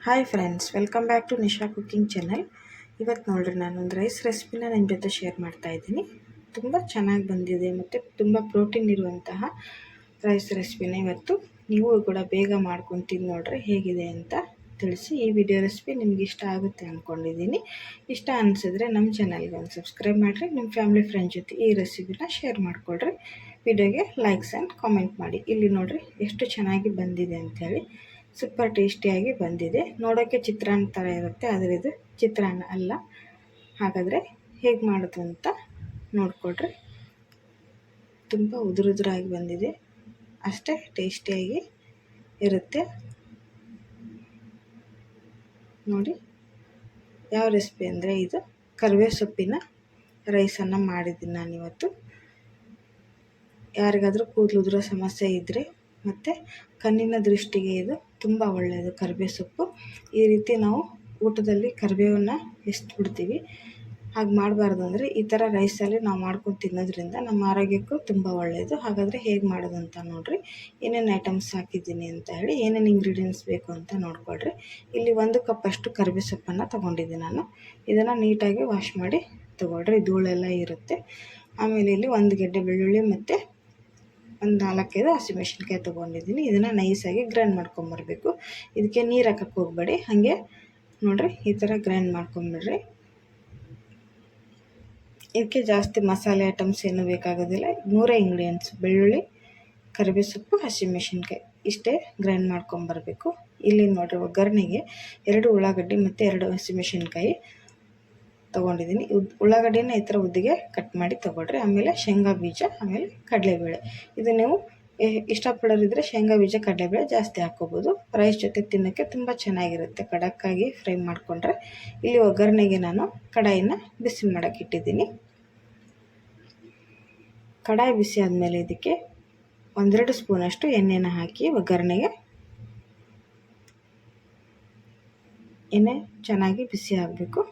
Hi friends, welcome back to Nisha cooking channel. ಇವತ್ತು ನೋಡ್ರಿ ನಾನೊಂದು ರೈಸ್ ರೆಸಿಪಿನ ನಿಮ್ಮ ಜೊತೆ ಶೇರ್ ಮಾಡ್ತಾ ಇದ್ದೀನಿ. ತುಂಬ ಚೆನ್ನಾಗಿ ಬಂದಿದೆ ಮತ್ತು ತುಂಬ ಪ್ರೋಟೀನ್ ಇರುವಂತಹ ರೈಸ್ ರೆಸಿಪಿನ ಇವತ್ತು ನೀವು ಕೂಡ ಬೇಗ ಮಾಡ್ಕೊಂಡು ತಿಂದು ನೋಡ್ರಿ ಹೇಗಿದೆ ಅಂತ ತಿಳಿಸಿ. ಈ ವಿಡಿಯೋ ರೆಸಿಪಿ ನಿಮ್ಗೆ ಇಷ್ಟ ಆಗುತ್ತೆ ಅಂದ್ಕೊಂಡಿದ್ದೀನಿ. ಇಷ್ಟ ಅನಿಸಿದ್ರೆ ನಮ್ಮ ಚಾನಲ್ಗೆ ಒಂದು ಸಬ್ಸ್ಕ್ರೈಬ್ ಮಾಡಿರಿ, ನಿಮ್ಮ ಫ್ಯಾಮಿಲಿ ಫ್ರೆಂಡ್ ಜೊತೆ ಈ ರೆಸಿಪಿನ ಶೇರ್ ಮಾಡಿಕೊಡ್ರಿ. ವಿಡಿಯೋಗೆ ಲೈಕ್ಸ್ ಆ್ಯಂಡ್ ಕಾಮೆಂಟ್ ಮಾಡಿ. ಇಲ್ಲಿ ನೋಡ್ರಿ ಎಷ್ಟು ಚೆನ್ನಾಗಿ ಬಂದಿದೆ ಅಂಥೇಳಿ. ಸೂಪರ್ ಟೇಸ್ಟಿಯಾಗಿ ಬಂದಿದೆ. ನೋಡೋಕ್ಕೆ ಚಿತ್ರಾನ್ನ ಥರ ಇರುತ್ತೆ, ಆದರೆ ಇದು ಚಿತ್ರಾನ್ನ ಅಲ್ಲ. ಹಾಗಾದರೆ ಹೇಗೆ ಮಾಡೋದು ಅಂತ ನೋಡಿಕೊಡ್ರಿ. ತುಂಬ ಉದುರಾಗಿ ಬಂದಿದೆ, ಅಷ್ಟೇ ಟೇಸ್ಟಿಯಾಗಿ ಇರುತ್ತೆ. ನೋಡಿ ಯಾವ ರೆಸಿಪಿ ಅಂದರೆ ಇದು ಕರಿಬೇವು ಸೊಪ್ಪಿನ ರೈಸನ್ನು ಮಾಡಿದ್ದೀನಿ ನಾನಿವತ್ತು. ಯಾರಿಗಾದರೂ ಕೂದಲು ಉದುರೋ ಸಮಸ್ಯೆ ಇದ್ದರೆ ಮತ್ತು ಕಣ್ಣಿನ ದೃಷ್ಟಿಗೆ ಇದು ತುಂಬ ಒಳ್ಳೆಯದು ಕರಿಬೇವು ಸೊಪ್ಪು. ಈ ರೀತಿ ನಾವು ಊಟದಲ್ಲಿ ಕರಿಬೇವನ್ನು ಬಿಡ್ತೀವಿ. ಹಾಗೆ ಮಾಡಬಾರ್ದು ಅಂದರೆ ಈ ಥರ ರೈಸಲ್ಲಿ ನಾವು ಮಾಡ್ಕೊಂಡು ತಿನ್ನೋದ್ರಿಂದ ನಮ್ಮ ಆರೋಗ್ಯಕ್ಕೂ ತುಂಬ ಒಳ್ಳೆಯದು. ಹಾಗಾದರೆ ಹೇಗೆ ಮಾಡೋದು ಅಂತ ನೋಡಿರಿ. ಏನೇನು ಐಟಮ್ಸ್ ಹಾಕಿದ್ದೀನಿ ಅಂತ ಹೇಳಿ, ಏನೇನು ಇಂಗ್ರೀಡಿಯೆಂಟ್ಸ್ ಬೇಕು ಅಂತ ನೋಡ್ಕೊಳ್ರಿ. ಇಲ್ಲಿ 1 ಕಪ್ಪಷ್ಟು ಕರಿಬೇವು ಸೊಪ್ಪನ್ನು ತೊಗೊಂಡಿದ್ದೀನಿ ನಾನು. ಇದನ್ನು ನೀಟಾಗಿ ವಾಶ್ ಮಾಡಿ ತೊಗೊಳ್ರಿ, ಧೂಳೆಲ್ಲ ಇರುತ್ತೆ. ಆಮೇಲೆ ಇಲ್ಲಿ 1 ಗೆಡ್ಡೆ ಬೆಳ್ಳುಳ್ಳಿ ಮತ್ತು ಒಂದು 4-5 ಹಸಿಮೆಣಸಿನ್ಕಾಯಿ ತೊಗೊಂಡಿದ್ದೀನಿ. ಇದನ್ನು ನೈಸಾಗಿ ಗ್ರೈಂಡ್ ಮಾಡ್ಕೊಂಬರ್ಬೇಕು. ಇದಕ್ಕೆ ನೀರು ಹಾಕಕ್ಕೆ ಹೋಗಬೇಡಿ, ಹಾಗೆ ನೋಡಿರಿ ಈ ಥರ ಗ್ರೈಂಡ್ ಮಾಡ್ಕೊಂಬಿಡ್ರಿ. ಇದಕ್ಕೆ ಜಾಸ್ತಿ ಮಸಾಲೆ ಐಟಮ್ಸ್ ಏನೂ ಬೇಕಾಗೋದಿಲ್ಲ. 3 ಇಂಗ್ರೀಡಿಯೆಂಟ್ಸ್: ಬೆಳ್ಳುಳ್ಳಿ, ಕರಿಬೇವು ಸೊಪ್ಪು, ಹಸಿಮೆಣಸಿನ್ಕಾಯಿ, ಇಷ್ಟೇ ಗ್ರೈಂಡ್ ಮಾಡ್ಕೊಂಬರ್ಬೇಕು. ಇಲ್ಲಿ ನೋಡಿರಿ ಒಗ್ಗರಣೆಗೆ 2 ಉಳ್ಳಾಗಡ್ಡಿ ಮತ್ತು 2 ಹಸಿಮೆಣಸಿನ್ಕಾಯಿ ತೊಗೊಂಡಿದ್ದೀನಿ. ಉಳ್ಳಾಗಡ್ಡಿನ ಈ ಥರ ಉದ್ದಿಗೆ ಕಟ್ ಮಾಡಿ ತೊಗೊಳ್ರಿ. ಆಮೇಲೆ ಶೇಂಗಾ ಬೀಜ, ಆಮೇಲೆ ಕಡಲೆಬೇಳೆ. ಇದು ನೀವು ಇಷ್ಟಪಡೋರಿದ್ದರೆ ಶೇಂಗಾ ಬೀಜ ಕಡಲೆಬೇಳೆ ಜಾಸ್ತಿ ಹಾಕ್ಕೋಬೋದು. ರೈಸ್ ಜೊತೆ ತಿನ್ನೋಕ್ಕೆ ತುಂಬ ಚೆನ್ನಾಗಿರುತ್ತೆ, ಖಡಕ್ಕಾಗಿ ಫ್ರೈ ಮಾಡಿಕೊಂಡ್ರೆ. ಇಲ್ಲಿ ಒಗ್ಗರಣೆಗೆ ನಾನು ಕಡಾಯಿನ ಬಿಸಿ ಮಾಡೋಕ್ಕೆ ಇಟ್ಟಿದ್ದೀನಿ. ಕಡಾಯಿ ಬಿಸಿ ಆದಮೇಲೆ ಇದಕ್ಕೆ 1-2 ಸ್ಪೂನಷ್ಟು ಎಣ್ಣೆನ ಹಾಕಿ ಒಗ್ಗರಣೆಗೆ ಎಣ್ಣೆ ಚೆನ್ನಾಗಿ ಬಿಸಿ ಆಗಬೇಕು.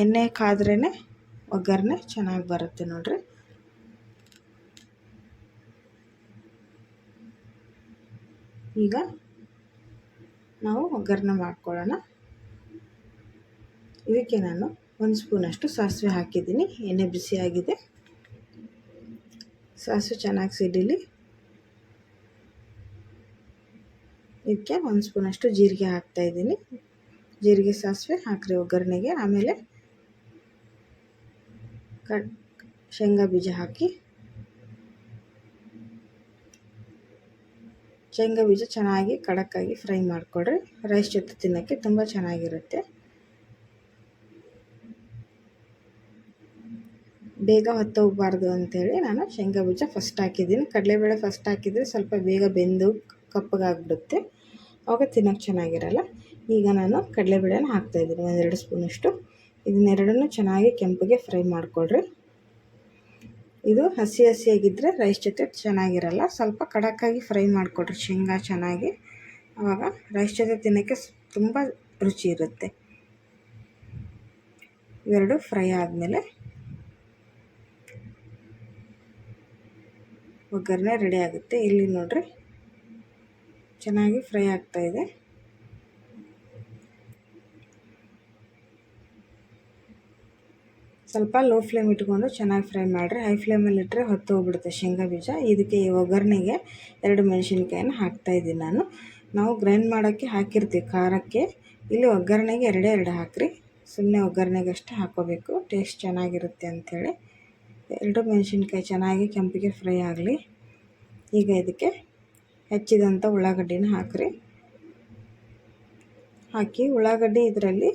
ಎಣ್ಣೆ ಕಾದ್ರೇ ಒಗ್ಗರಣೆ ಚೆನ್ನಾಗಿ ಬರುತ್ತೆ ನೋಡಿರಿ. ಈಗ ನಾವು ಒಗ್ಗರಣೆ ಮಾಡ್ಕೊಳ್ಳೋಣ. ಇದಕ್ಕೆ ನಾನು 1 ಸ್ಪೂನಷ್ಟು ಸಾಸಿವೆ ಹಾಕಿದ್ದೀನಿ. ಎಣ್ಣೆ ಬಿಸಿಯಾಗಿದೆ, ಸಾಸಿವೆ ಚೆನ್ನಾಗಿ ಸಿಡಿಲಿ. ಇದಕ್ಕೆ 1 ಸ್ಪೂನಷ್ಟು ಜೀರಿಗೆ ಹಾಕ್ತಾಯಿದ್ದೀನಿ. ಜೀರಿಗೆ ಸಾಸಿವೆ ಹಾಕಿರಿ ಒಗ್ಗರಣೆಗೆ. ಆಮೇಲೆ ಶೇಂಗಾ ಬೀಜ ಹಾಕಿ, ಶೇಂಗಾ ಬೀಜ ಚೆನ್ನಾಗಿ ಖಡಕ್ಕಾಗಿ ಫ್ರೈ ಮಾಡಿಕೊಡ್ರಿ. ರೈಸ್ ಜೊತೆ ತಿನ್ನೋಕ್ಕೆ ತುಂಬ ಚೆನ್ನಾಗಿರುತ್ತೆ. ಬೇಗ ಹೊತ್ತೋಗಬಾರ್ದು ಅಂಥೇಳಿ ನಾನು ಶೇಂಗಾ ಬೀಜ ಫಸ್ಟ್ ಹಾಕಿದ್ದೀನಿ. ಕಡಲೆಬೇಳೆ ಫಸ್ಟ್ ಹಾಕಿದರೆ ಸ್ವಲ್ಪ ಬೇಗ ಬೆಂದು ಕಪ್ಪಗಾಗ್ಬಿಡುತ್ತೆ, ಆವಾಗ ತಿನ್ನೋಕ್ಕೆ ಚೆನ್ನಾಗಿರಲ್ಲ. ಈಗ ನಾನು ಕಡಲೆಬೇಳೆನ ಹಾಕ್ತಾಯಿದ್ದೀನಿ 1-2 ಸ್ಪೂನಷ್ಟು. ಇದನ್ನೆರಡನ್ನೂ ಚೆನ್ನಾಗಿ ಕೆಂಪಗೆ ಫ್ರೈ ಮಾಡಿಕೊಡ್ರಿ. ಇದು ಹಸಿಯಾಗಿದ್ದರೆ ರೈಸ್ ಜೊತೆ ಚೆನ್ನಾಗಿರಲ್ಲ. ಸ್ವಲ್ಪ ಖಡಕ್ಕಾಗಿ ಫ್ರೈ ಮಾಡಿಕೊಡ್ರಿ ಶೇಂಗಾ ಚೆನ್ನಾಗಿ, ಆವಾಗ ರೈಸ್ ಜೊತೆ ತಿನ್ನೋಕ್ಕೆ ತುಂಬ ರುಚಿ ಇರುತ್ತೆ. ಇವೆರಡು ಫ್ರೈ ಆದಮೇಲೆ ಒಗ್ಗರಣೆ ರೆಡಿ ಆಗುತ್ತೆ. ಇಲ್ಲಿ ನೋಡಿರಿ ಚೆನ್ನಾಗಿ ಫ್ರೈ ಆಗ್ತಾಯಿದೆ. ಸ್ವಲ್ಪ ಲೋ ಫ್ಲೇಮ್ ಇಟ್ಕೊಂಡು ಚೆನ್ನಾಗಿ ಫ್ರೈ ಮಾಡಿರಿ. ಹೈ ಫ್ಲೇಮಲ್ಲಿ ಇಟ್ಟರೆ ಹೊತ್ತು ಹೋಗ್ಬಿಡುತ್ತೆ ಶೇಂಗಾ ಬೀಜ. ಇದಕ್ಕೆ ಈ ಒಗ್ಗರಣೆಗೆ 2 ಮೆಣಸಿನ್ಕಾಯಿನ ಹಾಕ್ತಾಯಿದ್ದೀನಿ ನಾನು. ನಾವು ಗ್ರೈಂಡ್ ಮಾಡೋಕ್ಕೆ ಹಾಕಿರ್ತೀವಿ ಖಾರಕ್ಕೆ, ಇಲ್ಲಿ ಒಗ್ಗರಣೆಗೆ 2 ಹಾಕಿರಿ. ಸುಮ್ಮನೆ ಒಗ್ಗರಣೆಗೆ ಅಷ್ಟೇ ಹಾಕ್ಕೋಬೇಕು, ಟೇಸ್ಟ್ ಚೆನ್ನಾಗಿರುತ್ತೆ ಅಂಥೇಳಿ. 2 ಮೆಣಸಿನ್ಕಾಯಿ ಚೆನ್ನಾಗಿ ಕೆಂಪಿಗೆ ಫ್ರೈ ಆಗಲಿ. ಈಗ ಇದಕ್ಕೆ ಹೆಚ್ಚಿದಂಥ ಉಳ್ಳಾಗಡ್ಡಿನ ಹಾಕಿ ಉಳ್ಳಾಗಡ್ಡಿ ಇದರಲ್ಲಿ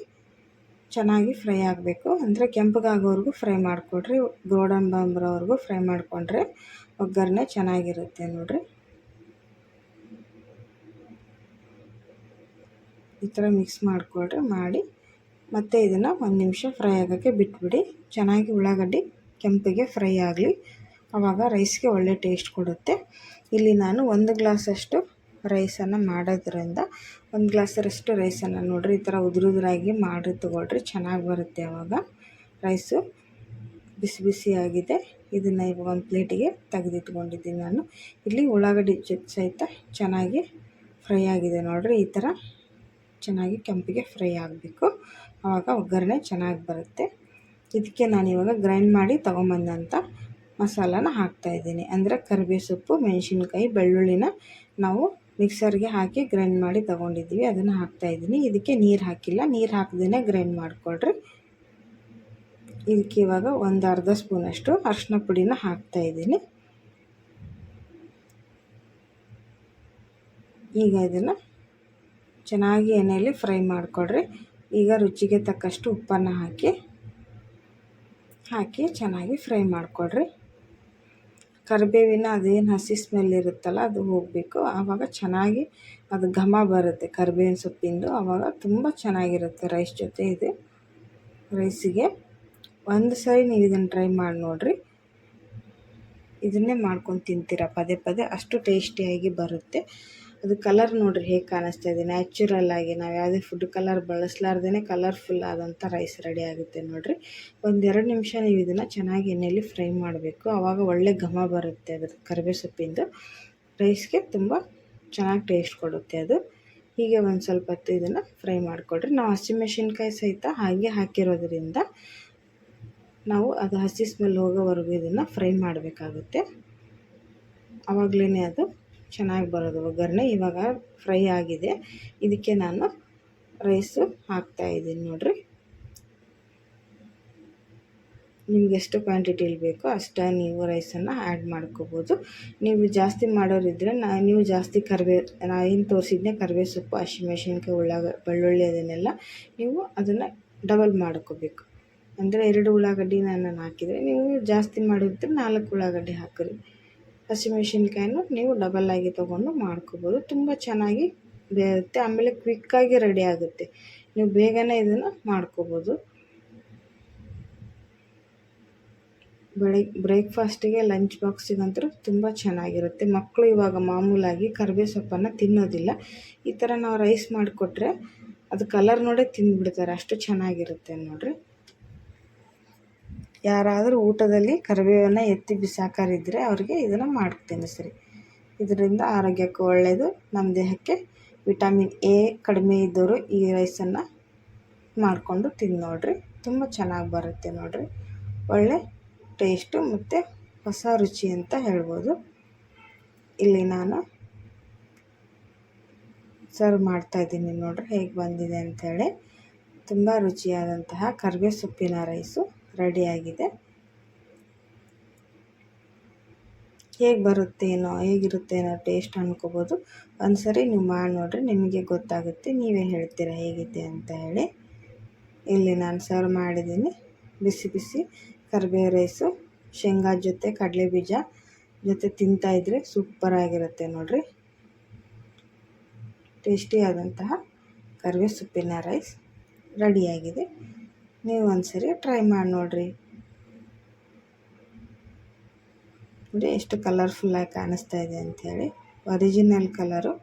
ಚೆನ್ನಾಗಿ ಫ್ರೈ ಆಗಬೇಕು. ಅಂದರೆ ಕೆಂಪಗಾಗೋವರೆಗೂ ಫ್ರೈ ಮಾಡಿಕೊಡ್ರಿ, ಗೋಲ್ಡನ್ ಬ್ರೌನ್ ಬರೋವರೆಗೂ ಫ್ರೈ ಮಾಡಿಕೊಂಡ್ರೆ ಒಗ್ಗರಣೆ ಚೆನ್ನಾಗಿರುತ್ತೆ ನೋಡಿರಿ. ಈ ಥರ ಮಿಕ್ಸ್ ಮಾಡಿಕೊಡ್ರಿ. ಮಾಡಿ ಮತ್ತು ಇದನ್ನು 1 ನಿಮಿಷ ಫ್ರೈ ಆಗೋಕ್ಕೆ ಬಿಟ್ಬಿಡಿ. ಚೆನ್ನಾಗಿ ಉಳ್ಳಾಗಡ್ಡಿ ಕೆಂಪಿಗೆ ಫ್ರೈ ಆಗಲಿ, ಆವಾಗ ರೈಸ್ಗೆ ಒಳ್ಳೆ ಟೇಸ್ಟ್ ಕೊಡುತ್ತೆ. ಇಲ್ಲಿ ನಾನು 1 ಗ್ಲಾಸಷ್ಟು ರೈಸನ್ನು ಮಾಡೋದ್ರಿಂದ 1 ಗ್ಲಾಸರಷ್ಟು ರೈಸನ್ನು ನೋಡಿರಿ ಈ ಥರ ಉದುರಾಗಿ ಮಾಡಿ ತೊಗೊಳ್ರಿ, ಚೆನ್ನಾಗಿ ಬರುತ್ತೆ. ಆವಾಗ ರೈಸು ಬಿಸಿಯಾಗಿದೆ. ಇದನ್ನು ಇವಾಗ ಒಂದು ಪ್ಲೇಟಿಗೆ ತೆಗೆದಿಟ್ಕೊಂಡಿದ್ದೀನಿ ನಾನು. ಇಲ್ಲಿ ಉಳ್ಳಾಗಡ್ಡಿ ಸಹಿತ ಚೆನ್ನಾಗಿ ಫ್ರೈ ಆಗಿದೆ ನೋಡಿರಿ. ಈ ಥರ ಚೆನ್ನಾಗಿ ಕೆಂಪಿಗೆ ಫ್ರೈ ಆಗಬೇಕು, ಆವಾಗ ಒಗ್ಗರಣೆ ಚೆನ್ನಾಗಿ ಬರುತ್ತೆ. ಇದಕ್ಕೆ ನಾನಿವಾಗ ಗ್ರೈಂಡ್ ಮಾಡಿ ತೊಗೊಂಬಂದಂಥ ಮಸಾಲಾನ ಹಾಕ್ತಾಯಿದ್ದೀನಿ. ಅಂದರೆ ಕರಿಬೇವು ಸೊಪ್ಪು, ಮೆಣಸಿನ್ಕಾಯಿ, ಬೆಳ್ಳುಳ್ಳಿನ ನಾವು ಮಿಕ್ಸರ್ಗೆ ಹಾಕಿ ಗ್ರೈಂಡ್ ಮಾಡಿ ತೊಗೊಂಡಿದ್ದೀವಿ, ಅದನ್ನು ಹಾಕ್ತಾಯಿದ್ದೀನಿ. ಇದಕ್ಕೆ ನೀರು ಹಾಕಿಲ್ಲ, ನೀರು ಹಾಕ್ದೇ ಗ್ರೈಂಡ್ ಮಾಡಿಕೊಳ್ರಿ. ಇದಕ್ಕೆ ಇವಾಗ ಒಂದು ಅರ್ಧ ಸ್ಪೂನಷ್ಟು ಅರಿಶಿನ ಪುಡಿನ ಹಾಕ್ತಾಯಿದ್ದೀನಿ. ಈಗ ಇದನ್ನು ಚೆನ್ನಾಗಿ ಎಣ್ಣೆಯಲ್ಲಿ ಫ್ರೈ ಮಾಡಿಕೊಡ್ರಿ. ಈಗ ರುಚಿಗೆ ತಕ್ಕಷ್ಟು ಉಪ್ಪನ್ನು ಹಾಕಿ ಚೆನ್ನಾಗಿ ಫ್ರೈ ಮಾಡಿಕೊಡ್ರಿ. ಕರಿಬೇವಿನ ಅದೇನು ಹಸಿ ಸ್ಮೆಲ್ ಇರುತ್ತಲ್ಲ ಅದು ಹೋಗಬೇಕು, ಆವಾಗ ಚೆನ್ನಾಗಿ ಅದು ಘಮ ಬರುತ್ತೆ ಕರಿಬೇವಿನ ಸೊಪ್ಪಿಂದು, ಆವಾಗ ತುಂಬ ಚೆನ್ನಾಗಿರುತ್ತೆ ರೈಸ್ ಜೊತೆ. ಇದು ರೈಸಿಗೆ ಒಂದು ಸರಿ ನೀವು ಇದನ್ನು ಟ್ರೈ ಮಾಡಿ ನೋಡಿರಿ. ಇದನ್ನೇ ಮಾಡ್ಕೊಂಡು ತಿಂತೀರ ಪದೇ ಪದೇ, ಅಷ್ಟು ಟೇಸ್ಟಿಯಾಗಿ ಬರುತ್ತೆ. ಅದು ಕಲರ್ ನೋಡಿರಿ ಹೇಗೆ ಕಾಣಿಸ್ತಾ ಇದೆ, ನ್ಯಾಚುರಲ್ ಆಗಿ ನಾವು ಯಾವುದೇ ಫುಡ್ ಕಲರ್ ಬಳಸಲಾರ್ದೇ ಕಲರ್ಫುಲ್ ಆದಂಥ ರೈಸ್ ರೆಡಿ ಆಗುತ್ತೆ ನೋಡಿರಿ. 1-2 ನಿಮಿಷ ನೀವು ಇದನ್ನು ಚೆನ್ನಾಗಿ ಎಣ್ಣೆಯಲ್ಲಿ ಫ್ರೈ ಮಾಡಬೇಕು, ಆವಾಗ ಒಳ್ಳೆ ಘಮ ಬರುತ್ತೆ ಅದ್ರ ಕರಿಬೇವು ಸೊಪ್ಪಿಂದು. ರೈಸ್ಗೆ ತುಂಬ ಚೆನ್ನಾಗಿ ಟೇಸ್ಟ್ ಕೊಡುತ್ತೆ ಅದು. ಹೀಗೆ ಒಂದು ಸ್ವಲ್ಪ ಹೊತ್ತು ಇದನ್ನು ಫ್ರೈ ಮಾಡಿಕೊಡ್ರಿ. ನಾವು ಹಸಿಮೆಣಸಿನ್ಕಾಯಿ ಸಹಿತ ಹಾಗೆ ಹಾಕಿರೋದ್ರಿಂದ ನಾವು ಅದು ಹಸಿ ಸ್ಮೆಲ್ ಹೋಗೋವರೆಗೂ ಇದನ್ನು ಫ್ರೈ ಮಾಡಬೇಕಾಗುತ್ತೆ, ಆವಾಗಲೇ ಅದು ಚೆನ್ನಾಗಿ ಬರೋದು ಒಗ್ಗರಣೆ. ಇವಾಗ ಫ್ರೈ ಆಗಿದೆ, ಇದಕ್ಕೆ ನಾನು ರೈಸು ಹಾಕ್ತಾಯಿದ್ದೀನಿ ನೋಡಿರಿ. ನಿಮ್ಗೆ ಎಷ್ಟು ಕ್ವಾಂಟಿಟಿಲಿ ಬೇಕೋ ಅಷ್ಟೇ ನೀವು ರೈಸನ್ನು ಆ್ಯಡ್ ಮಾಡ್ಕೋಬೋದು. ನೀವು ಜಾಸ್ತಿ ಮಾಡೋರಿದ್ದರೆ ನೀವು ಜಾಸ್ತಿ ನಾನು ಏನು ತೋರಿಸಿದ್ನೆ ಕರಿಬೇವು ಸೊಪ್ಪು, ಹಸಿಮೆಣಸಿನ್ಕಾಯಿ, ಬೆಳ್ಳುಳ್ಳಿ ಅದನ್ನೆಲ್ಲ ನೀವು ಅದನ್ನು ಡಬಲ್ ಮಾಡ್ಕೋಬೇಕು. ಅಂದರೆ 2 ಉಳ್ಳಾಗಡ್ಡಿ ನಾನು ಹಾಕಿದರೆ, ನೀವು ಜಾಸ್ತಿ ಮಾಡಿದ್ರೆ 4 ಉಳ್ಳಾಗಡ್ಡಿ ಹಾಕಿರಿ. ಹಸಿಮೆಣಸಿನ್ಕಾಯನ್ನು ನೀವು ಡಬಲ್ಲಾಗಿ ತೊಗೊಂಡು ಮಾಡ್ಕೋಬೋದು, ತುಂಬ ಚೆನ್ನಾಗಿ ಬೇಯುತ್ತೆ. ಆಮೇಲೆ ಕ್ವಿಕ್ಕಾಗಿ ರೆಡಿ ಆಗುತ್ತೆ, ನೀವು ಬೇಗನೆ ಇದನ್ನು ಮಾಡ್ಕೋಬೋದು. ಬ್ರೇಕ್ಫಾಸ್ಟಿಗೆ, ಲಂಚ್ ಬಾಕ್ಸಿಗಂತೂ ತುಂಬ ಚೆನ್ನಾಗಿರುತ್ತೆ. ಮಕ್ಕಳು ಇವಾಗ ಮಾಮೂಲಾಗಿ ಕರಿಬೇವು ಸೊಪ್ಪನ್ನು ತಿನ್ನೋದಿಲ್ಲ, ಈ ಥರ ನಾವು ರೈಸ್ ಮಾಡಿಕೊಟ್ರೆ ಅದು ಕಲರ್ ನೋಡೇ ತಿಂದುಬಿಡ್ತಾರೆ, ಅಷ್ಟು ಚೆನ್ನಾಗಿರುತ್ತೆ ನೋಡಿರಿ. ಯಾರಾದರೂ ಊಟದಲ್ಲಿ ಕರಿಬೇವನ್ನು ಎತ್ತಿ ಬಿಸಾಕರಿದ್ದರೆ ಅವ್ರಿಗೆ ಇದನ್ನು ಮಾಡಿ ತಿನ್ನಿಸ್ರಿ. ಇದರಿಂದ ಆರೋಗ್ಯಕ್ಕೂ ಒಳ್ಳೆಯದು, ನಮ್ಮ ದೇಹಕ್ಕೆ ವಿಟಮಿನ್ ಎ ಕಡಿಮೆ ಇದ್ದವರು ಈ ರೈಸನ್ನು ಮಾಡಿಕೊಂಡು ತಿಂದು ನೋಡಿರಿ, ತುಂಬ ಚೆನ್ನಾಗಿ ಬರುತ್ತೆ ನೋಡಿರಿ. ಒಳ್ಳೆ ಟೇಸ್ಟು ಮತ್ತು ಹೊಸ ರುಚಿ ಅಂತ ಹೇಳ್ಬೋದು. ಇಲ್ಲಿ ನಾನು ಸರ್ವ್ ಮಾಡ್ತಾಯಿದ್ದೀನಿ ನೋಡಿರಿ ಹೇಗೆ ಬಂದಿದೆ ಅಂಥೇಳಿ. ತುಂಬ ರುಚಿಯಾದಂತಹ ಕರಿಬೇವು ಸೊಪ್ಪಿನ ರೈಸು ರೆಡಿಯಾಗಿದೆ. ಹೇಗಿರುತ್ತೇನೋ ಟೇಸ್ಟ್ ಅನ್ಕೋಬೋದು. ಒಂದು ಸರಿ ನೀವು ಮಾಡಿ ನೋಡಿರಿ, ನಿಮಗೆ ಗೊತ್ತಾಗುತ್ತೆ, ನೀವೇ ಹೇಳ್ತೀರ ಹೇಗಿದೆ ಅಂತ ಹೇಳಿ. ಇಲ್ಲಿ ನಾನು ಸರ್ವ್ ಮಾಡಿದ್ದೀನಿ, ಬಿಸಿ ಬಿಸಿ ಕರಿಬೇವು ರೈಸು ಶೇಂಗಾ ಜೊತೆ ಕಡಲೆ ಬೀಜ ಜೊತೆ ತಿಂತಾಯಿದ್ರೆ ಸೂಪರಾಗಿರುತ್ತೆ ನೋಡಿರಿ. ಟೇಸ್ಟಿಯಾದಂತಹ ಕರಿಬೇವು ಸೊಪ್ಪಿನ ರೈಸ್ ರೆಡಿಯಾಗಿದೆ. ನೀವು ಒಂದು ಸರಿ ಟ್ರೈ ಮಾಡಿ ನೋಡಿರಿ. ನೋಡಿ ಎಷ್ಟು ಕಲರ್ಫುಲ್ಲಾಗಿ ಕಾಣಿಸ್ತಾ ಇದೆ ಅಂಥೇಳಿ, ಒರಿಜಿನಲ್ ಕಲರು.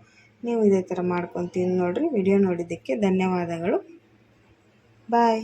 ನೀವು ಇದೇ ಥರ ಮಾಡ್ಕೊಂಡು ತಿಂದು ನೋಡಿರಿ. ವಿಡಿಯೋ ನೋಡಿದ್ದಕ್ಕೆ ಧನ್ಯವಾದಗಳು. ಬಾಯ್.